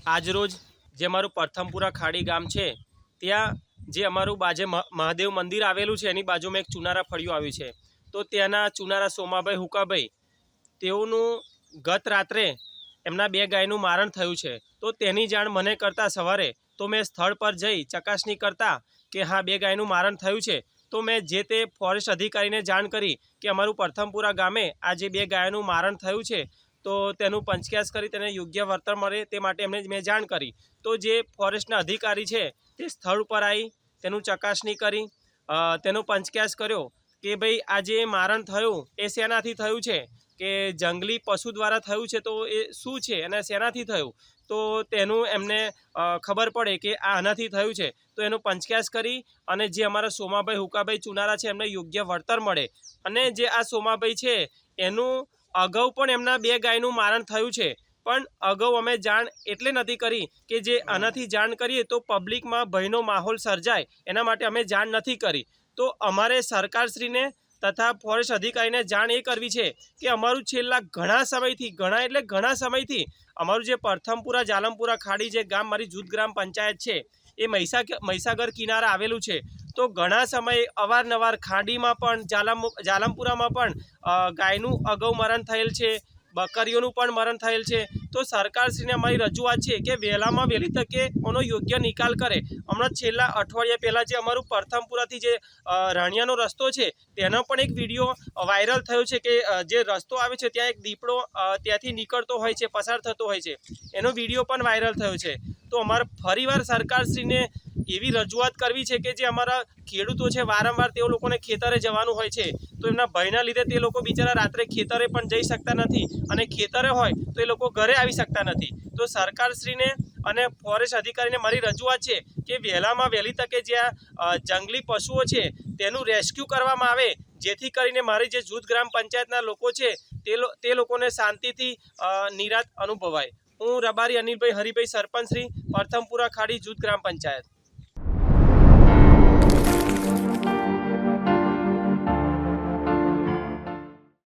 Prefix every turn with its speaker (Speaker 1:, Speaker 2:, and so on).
Speaker 1: આજરોજ જે અમારું પ્રથમપુરા ખાડી ગામ છે ત્યાં જે અમારું બાજે મહાદેવ મંદિર આવેલું છે એની બાજુમાં એક ચુનારા ફળિયું આવ્યું છે। તો ત્યાંના ચુનારા સોમાભાઈ હુકાભાઈ તેઓનું ગત રાત્રે એમના 2 ગાયનું મારણ થયું છે। તો તેની જાણ મને કરતાં સવારે તો મેં સ્થળ પર જઈ ચકાસણી કરતાં કે હા 2 ગાયનું મારણ થયું છે। તો મેં જે તે ફોરેસ્ટ અધિકારીને જાણ કરી કે અમારું પ્રથમપુરા ગામે આ જે 2 ગાયોનું મારણ થયું છે તો તેનું પંચક્યાસ કરી તેને યોગ્ય વળતર મળે તે માટે એમને મેં જાણ કરી। તો જે ફોરેસ્ટના અધિકારી છે તે સ્થળ ઉપર આવી તેનું ચકાસણી કરી તેનો પંચક્યાસ કર્યો કે ભાઈ આ જે મારણ થયું એ શેનાથી થયું છે કે જંગલી પશુ દ્વારા થયું છે, તો એ શું છે અને શેનાથી થયું તો તેનું એમને ખબર પડે કે આ આનાથી થયું છે। તો એનો પંચક્યાસ કરી અને જે અમારા સોમાભાઈ હુકાભાઈ ચુનારા છે એમને યોગ્ય વળતર મળે। અને જે આ સોમાભાઈ છે એનું અગાઉ પણ એમના 2 ગાયનું મારણ થયું છે, પણ અગાઉ અમે જાણ એટલે નથી કરી કે જે આનાથી જાણ કરીએ તો પબ્લિકમાં ભયનો માહોલ સર્જાય એના માટે અમે જાણ નથી કરી। તો અમારે સરકારશ્રીને તથા ફોરેસ્ટ અધિકારીને જાણ એ કરવી છે કે અમારું છેલ્લા ઘણા સમયથી ઘણા સમયથી અમારું જે પ્રથમપુરા જાલમપુરા ખાડી જે ગામ મારી જૂથ ગ્રામ પંચાયત છે એ મહીસાગર કિનારે આવેલું છે। તો ઘણા સમયે અવારનવાર ખાડીમાં પણ જાલમપુરામાં પણ ગાયનું અગાઉ મરણ થયેલ છે, બકરીઓનું પણ મરણ થયેલ છે। તો સરકારશ્રીને અમારી રજૂઆત છે કે વહેલામાં વહેલી તકે એનો યોગ્ય નિકાલ કરે। હમણાં છેલ્લા અઠવાડિયા પહેલાં જે અમારું પ્રથમપુરાથી જે રાણિયાનો રસ્તો છે તેનો પણ એક વિડીયો વાયરલ થયો છે કે જે રસ્તો આવે છે ત્યાં એક દીપડો ત્યાંથી નીકળતો હોય છે, પસાર થતો હોય છે, એનો વિડીયો પણ વાયરલ થયો છે। તો અમારે ફરીવાર સરકારશ્રીને એવી રજૂઆત કરવી છે કે જે અમારા ખેડૂતો છે વારંવાર તેઓ લોકોને ખેતરે જવાનું હોય છે, તો એમના ભયના લીધે તે લોકો બિચારા રાત્રે ખેતરે પણ જઈ શકતા નથી અને ખેતરે હોય તો એ લોકો ઘરે આવી શકતા નથી। તો સરકારશ્રીને અને ફોરેસ્ટ અધિકારીને મારી રજૂઆત છે કે વહેલામાં વહેલી તકે જે આ જંગલી પશુઓ છે તેનું રેસ્ક્યુ કરવામાં આવે, જેથી કરીને મારી જે જૂથ ગ્રામ પંચાયતના લોકો છે તે લોકોને શાંતિથી નિરાંત અનુભવાય। હું રબારી અનિલભાઈ હરિભાઈ સરપંચ શ્રી પ્રથમપુરા ખાડી જૂથ ગ્રામ પંચાયત।